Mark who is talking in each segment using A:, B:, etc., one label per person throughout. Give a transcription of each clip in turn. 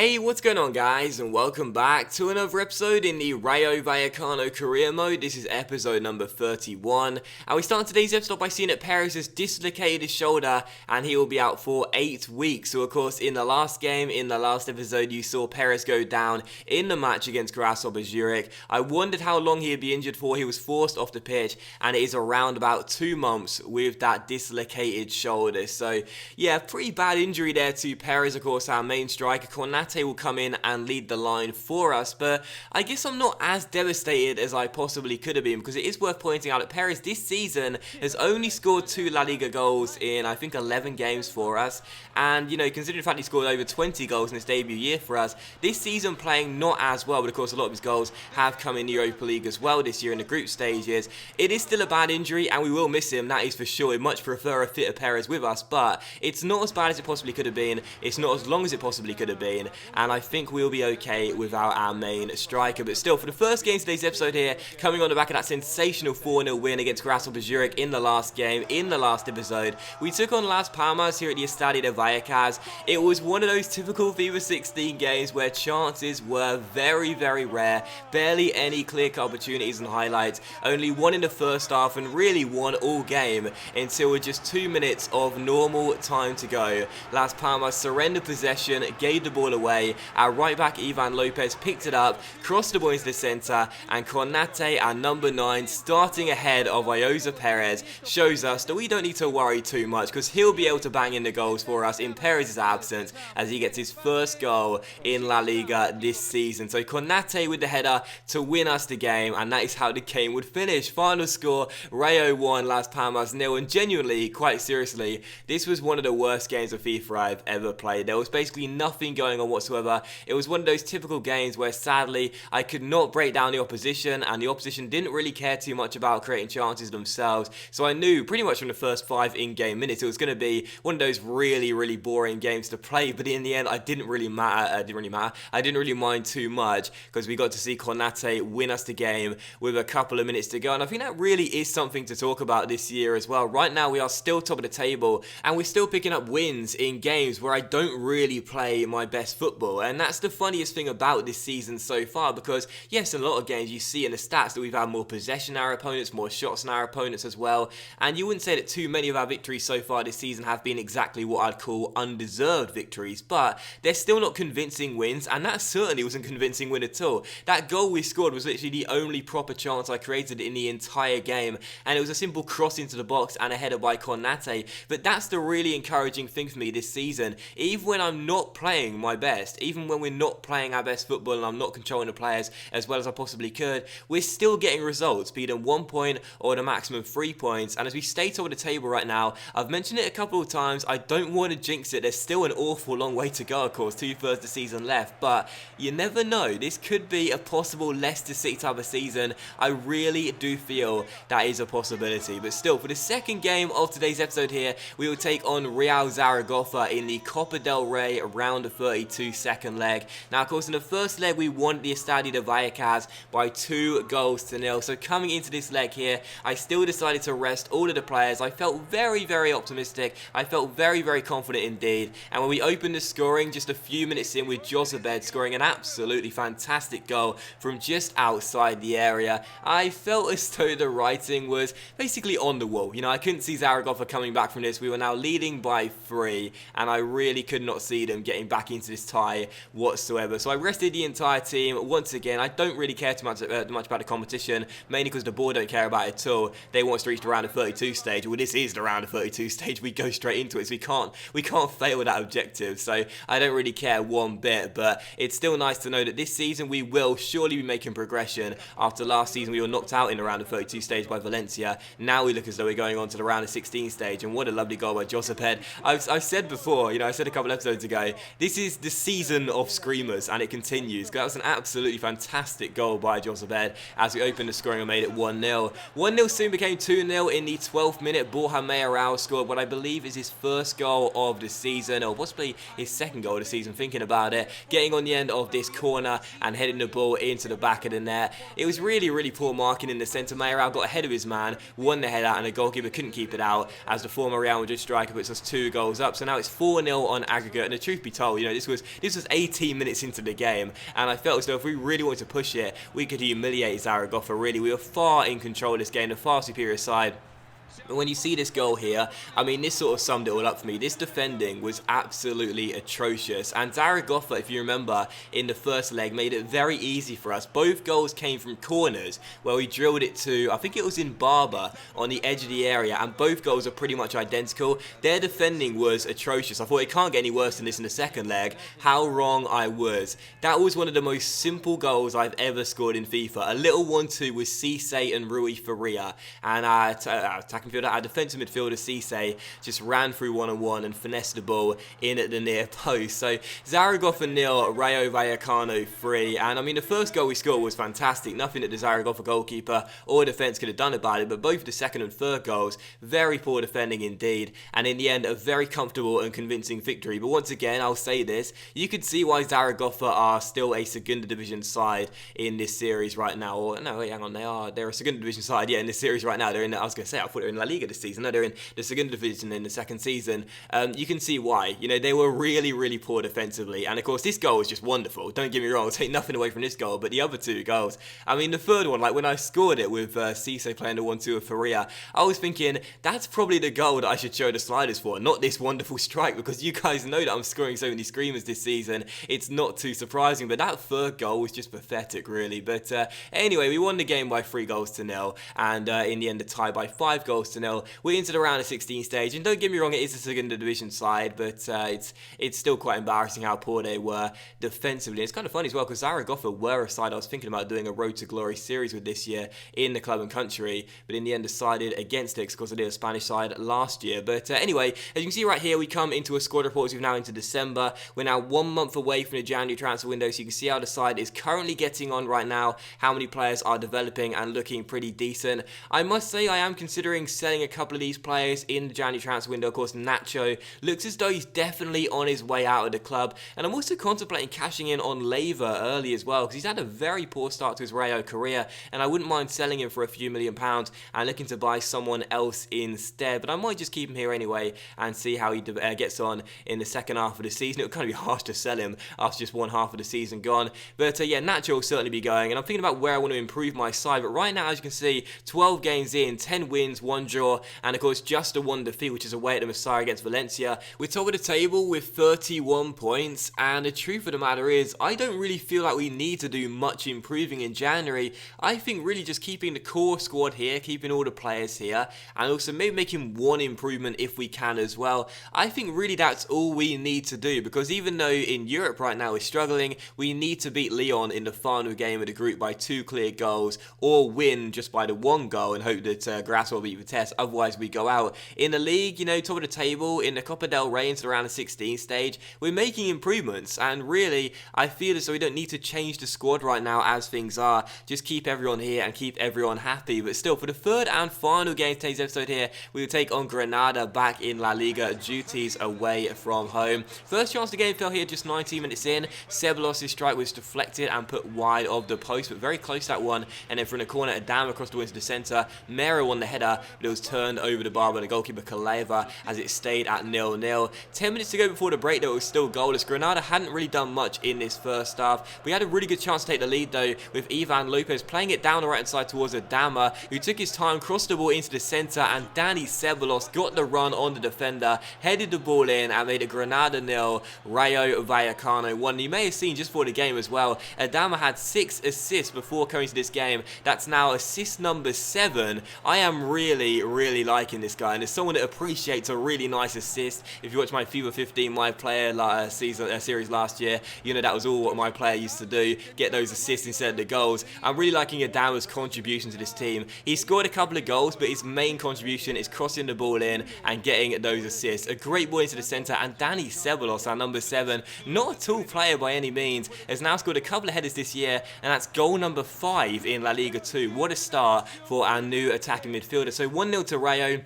A: Hey, what's going on guys, and welcome back to another episode in the Rayo Vallecano career mode. This is episode number 31, and we start today's episode by seeing that Perez has dislocated his shoulder, and he will be out for 8 weeks. So of course, in the last game, in the last episode, you saw Perez go down in the match against Grasshopper Zurich. I wondered how long he'd be injured for. He was forced off the pitch, and it is around about 2 months with that dislocated shoulder. So yeah, pretty bad injury there to Perez, of course, our main striker. Konate will come in and lead the line for us, but I guess I'm not as devastated as I possibly could have been, because it is worth pointing out that Perez this season has only scored 2 La Liga goals in I think 11 games for us, and you know, considering the fact he scored over 20 goals in his debut year for us, this season playing not as well, but of course a lot of his goals have come in the Europa League as well this year in the group stages. It is still a bad injury and we will miss him, that is for sure. I'd much prefer a fitter Perez with us, but it's not as bad as it possibly could have been, it's not as long as it possibly could have been, and I think we'll be okay without our main striker. But still, for the first game of today's episode here, coming on the back of that sensational 4-0 win against Grasshopper Zurich in the last game, in the last episode, we took on Las Palmas here at the Estadio de Vallecas. It was one of those typical FIFA 16 games where chances were very, very rare, barely any clear-cut opportunities and highlights, only one in the first half and really one all game until with just 2 minutes of normal time to go. Las Palmas surrendered possession, gave the ball away. Our right back Ivan Lopez picked it up, crossed the ball into the centre, and Konate, our number 9, starting ahead of Iosa Perez, shows us that we don't need to worry too much, because he'll be able to bang in the goals for us in Perez's absence as he gets his first goal in La Liga this season. So Konate with the header to win us the game, and that is how the game would finish. Final score, Rayo 1, Las Palmas 0, and genuinely, quite seriously, this was one of the worst games of FIFA I've ever played. There was basically nothing going on whatsoever. It was one of those typical games where sadly I could not break down the opposition, and the opposition didn't really care too much about creating chances themselves. So I knew pretty much from the first 5 in-game minutes it was going to be one of those really boring games to play. But in the end, I didn't really mind too much, because we got to see Konate win us the game with a couple of minutes to go, and I think that really is something to talk about this year as well. Right now we are still top of the table, and we're still picking up wins in games where I don't really play my best football. And that's the funniest thing about this season so far, because yes, in a lot of games you see in the stats that we've had more possession than our opponents, more shots than our opponents as well, and you wouldn't say that too many of our victories so far this season have been exactly what I'd call undeserved victories, but they're still not convincing wins, and that certainly wasn't a convincing win at all. That goal we scored was literally the only proper chance I created in the entire game, and it was a simple cross into the box and a header by Konate. But that's the really encouraging thing for me this season. Even when I'm not playing my best, even when we're not playing our best football and I'm not controlling the players as well as I possibly could, we're still getting results, be them 1 point or the maximum 3 points. And as we stay top of the table right now, I've mentioned it a couple of times, I don't want to jinx it. There's still an awful long way to go, of course, 2/3 of the season left, but you never know. This could be a possible Leicester City type of season. I really do feel that is a possibility. But still, for the second game of today's episode here, we will take on Real Zaragoza in the Copa del Rey round of 32 second leg. Now, of course, in the first leg, we won the Estadio de Vallecas by 2-0. So coming into this leg here, I still decided to rest all of the players. I felt very optimistic. I felt very confident indeed. And when we opened the scoring just a few minutes in with Josabed scoring an absolutely fantastic goal from just outside the area, I felt as though the writing was basically on the wall. You know, I couldn't see Zaragoza coming back from this. We were now leading by 3, and I really could not see them getting back into this tie whatsoever. So I rested the entire team once again. I don't really care too much about the competition, mainly because the board don't care about it at all. They want us to reach the round of 32 stage. Well, this is the round of 32 stage. We go straight into it, so we can't fail that objective. So I don't really care one bit, but it's still nice to know that this season we will surely be making progression. After last season we were knocked out in the round of 32 stage by Valencia. Now we look as though we're going on to the round of 16 stage, and what a lovely goal by Josaped. I've said before, you know, I said a couple episodes ago, this is the season of screamers, and it continues. That was an absolutely fantastic goal by Josaped as we opened the scoring and made it 1-0. 1-0 soon became 2-0 in the 12th minute. Borja Mayoral scored what I believe is his first goal of the season, or possibly his second goal of the season, thinking about it, getting on the end of this corner and heading the ball into the back of the net. It was really poor marking in the centre. Mayoral got ahead of his man, won the header, and the goalkeeper couldn't keep it out as the former Real Madrid striker puts us 2 goals up. So now it's 4-0 on aggregate, and the truth be told, you know, this was This was 18 minutes into the game, and I felt as though if we really wanted to push it, we could humiliate Zaragoza. Really, we were far in control of this game, the far superior side. But when you see this goal here, I mean, this sort of summed it all up for me. This defending was absolutely atrocious. And Zaragoza, if you remember, in the first leg, made it very easy for us. Both goals came from corners, where we drilled it to, I think it was in Barber, on the edge of the area. And both goals are pretty much identical. Their defending was atrocious. I thought it can't get any worse than this in the second leg. How wrong I was. That was one of the most simple goals I've ever scored in FIFA. A little 1-2 with Cisse and Rui Faria. And attacking our defensive midfielder Cisse just ran through one-on-one and finessed the ball in at the near post. So Zaragoza 0, Rayo Vallecano 3. And I mean, the first goal we scored was fantastic. Nothing that the Zaragoza goalkeeper or defence could have done about it. But both the second and third goals, very poor defending indeed. And in the end, a very comfortable and convincing victory. But once again, I'll say this, you could see why Zaragoza are still a Segunda Division side in this series right now. Or no, wait, hang on, they're a Segunda Division side, yeah, in this series right now. They're in, I was going to say, I thought they were in La Liga this season. No, they're in the Segunda Division in the second season. You can see why. You know, they were really, really poor defensively. And of course, this goal was just wonderful. Don't get me wrong, I'll take nothing away from this goal. But the other two goals, I mean, the third one, like when I scored it with Cisse playing the 1-2 with Faria, I was thinking, that's probably the goal that I should show the sliders for, not this wonderful strike, because you guys know that I'm scoring so many screamers this season. It's not too surprising, but that third goal was just pathetic, really. But anyway, we won the game by 3-0, and in the end, the tie by 5-0. We're into the round of 16 stage, and don't get me wrong, it is a Segunda Division side, but it's still quite embarrassing how poor they were defensively. It's kind of funny as well, because Zaragoza were a side I was thinking about doing a Road to Glory series with this year in the club and country, but in the end decided against it because I did a Spanish side last year. But anyway, as you can see right here, we come into a squad report. We've now into December. We're now 1 month away from the January transfer window, so you can see how the side is currently getting on right now, how many players are developing and looking pretty decent. I must say I am considering selling a couple of these players in the January transfer window. Of course, Nacho looks as though he's definitely on his way out of the club, and I'm also contemplating cashing in on Leiva early as well, because he's had a very poor start to his Rayo career, and I wouldn't mind selling him for a few £1,000,000 and looking to buy someone else instead. But I might just keep him here anyway and see how he gets on in the second half of the season. It would kind of be harsh to sell him after just one half of the season gone. But yeah, Nacho will certainly be going, and I'm thinking about where I want to improve my side. But right now, as you can see, 12 games in, 10 wins, 1 draw, and of course just a 1 defeat, which is away at the Messiah against Valencia. We're top of the table with 31 points, and the truth of the matter is, I don't really feel like we need to do much improving in January. I think really just keeping the core squad here, keeping all the players here, and also maybe making one improvement if we can as well. I think really that's all we need to do, because even though in Europe right now we're struggling, we need to beat Lyon in the final game of the group by 2 clear goals, or win just by the 1 goal and hope that Grass will beat Perez. Otherwise we go out. In the league, you know, top of the table, in the Copa del Rey into the round of 16 stage, we're making improvements, and really I feel as though we don't need to change the squad right now as things are. Just keep everyone here and keep everyone happy. But still, for the third and final game of today's episode here, we will take on Granada back in La Liga, duties away from home. First chance the game fell here just 19 minutes in. Ceballos' strike was deflected and put wide of the post, but very close to that one. And then from the corner, a dam across the wing to the centre. Mero on the header, but it was turned over the bar by the goalkeeper Kaleva as it stayed at 0-0. 10 minutes to go before the break, though, it was still goalless. Granada hadn't really done much in this first half. We had a really good chance to take the lead, though, with Ivan Lopez playing it down the right-hand side towards Adama, who took his time, crossed the ball into the centre, and Dani Ceballos got the run on the defender, headed the ball in, and made it Granada 0, Rayo Vallecano 1. You may have seen just before the game as well, Adama had 6 assists before coming to this game. That's now assist number 7. I am really, really liking this guy, and as someone that appreciates a really nice assist, if you watch my FIFA 15 My Player series last year, you know that was all what my player used to do, get those assists instead of the goals. I'm really liking Adama's contribution to this team. He scored a couple of goals, but his main contribution is crossing the ball in and getting those assists. A great ball into the centre, and Dani Ceballos, our number 7, not a tall player by any means, has now scored a couple of headers this year, and that's goal number 5 in La Liga 2. What a start for our new attacking midfielder. So 1-0 to Rayo.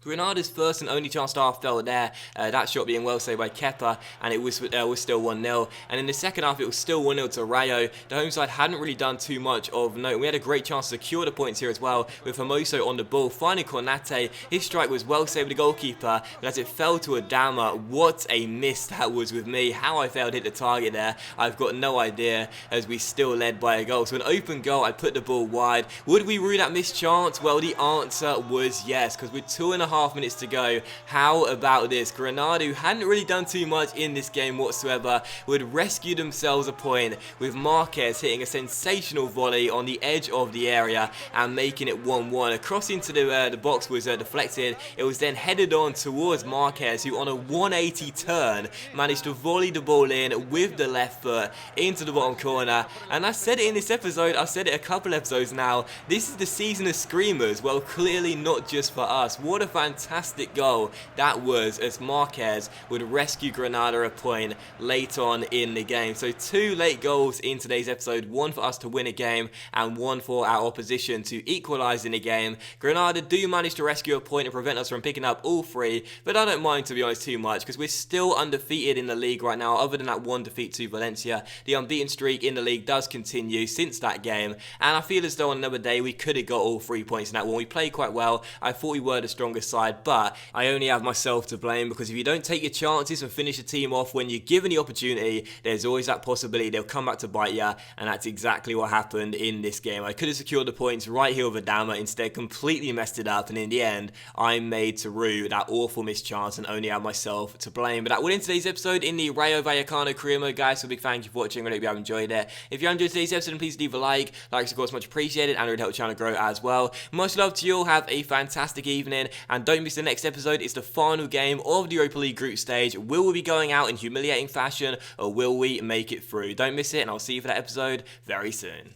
A: Granada's first and only chance to half fell there, that shot being well saved by Kepa, and it was still 1-0. And in the second half, it was still 1-0 to Rayo. The home side hadn't really done too much of note. We had a great chance to secure the points here as well, with Hermoso on the ball, finding Cornate. His strike was well saved by the goalkeeper, but as it fell to Adama, what a miss that was with me. How I failed to hit the target there, I've got no idea, as we still led by a goal. So an open goal, I put the ball wide. Would we rue that missed chance? Well, the answer was yes, because with 2.5 minutes to go, how about this? Granada, who hadn't really done too much in this game whatsoever, would rescue themselves a point with Marquez hitting a sensational volley on the edge of the area and making it 1-1. A cross into the box was deflected. It was then headed on towards Marquez, who on a 180 turn managed to volley the ball in with the left foot into the bottom corner. And I said it in this episode, I've said it a couple episodes now, this is the season of screamers. Well, clearly not just for us. What a fantastic goal that was, as Marquez would rescue Granada a point late on in the game. So 2 late goals in today's episode, one for us to win a game and one for our opposition to equalise in a game. Granada do manage to rescue a point and prevent us from picking up all 3, but I don't mind, to be honest, too much, because we're still undefeated in the league right now, other than that 1 defeat to Valencia. The unbeaten streak in the league does continue since that game, and I feel as though on another day we could have got all 3 points in that one. We played quite well. I thought we were the stronger side, but I only have myself to blame, because if you don't take your chances and finish a team off when you're given the opportunity, there's always that possibility they'll come back to bite you, and that's exactly what happened in this game. I could have secured the points right here with Adama, instead completely messed it up, and in the end, I'm made to rue that awful missed chance and only have myself to blame. But that will end today's episode in the Rayo Vallecano career mode, guys, so a big thank you for watching. I hope you have enjoyed it. If you enjoyed today's episode, then please leave a like. Likes, of course, much appreciated, and it would help the channel grow as well. Much love to you all, have a fantastic evening, and don't miss the next episode. It's the final game of the Europa League group stage. Will we be going out in humiliating fashion, or will we make it through? Don't miss it, and I'll see you for that episode very soon.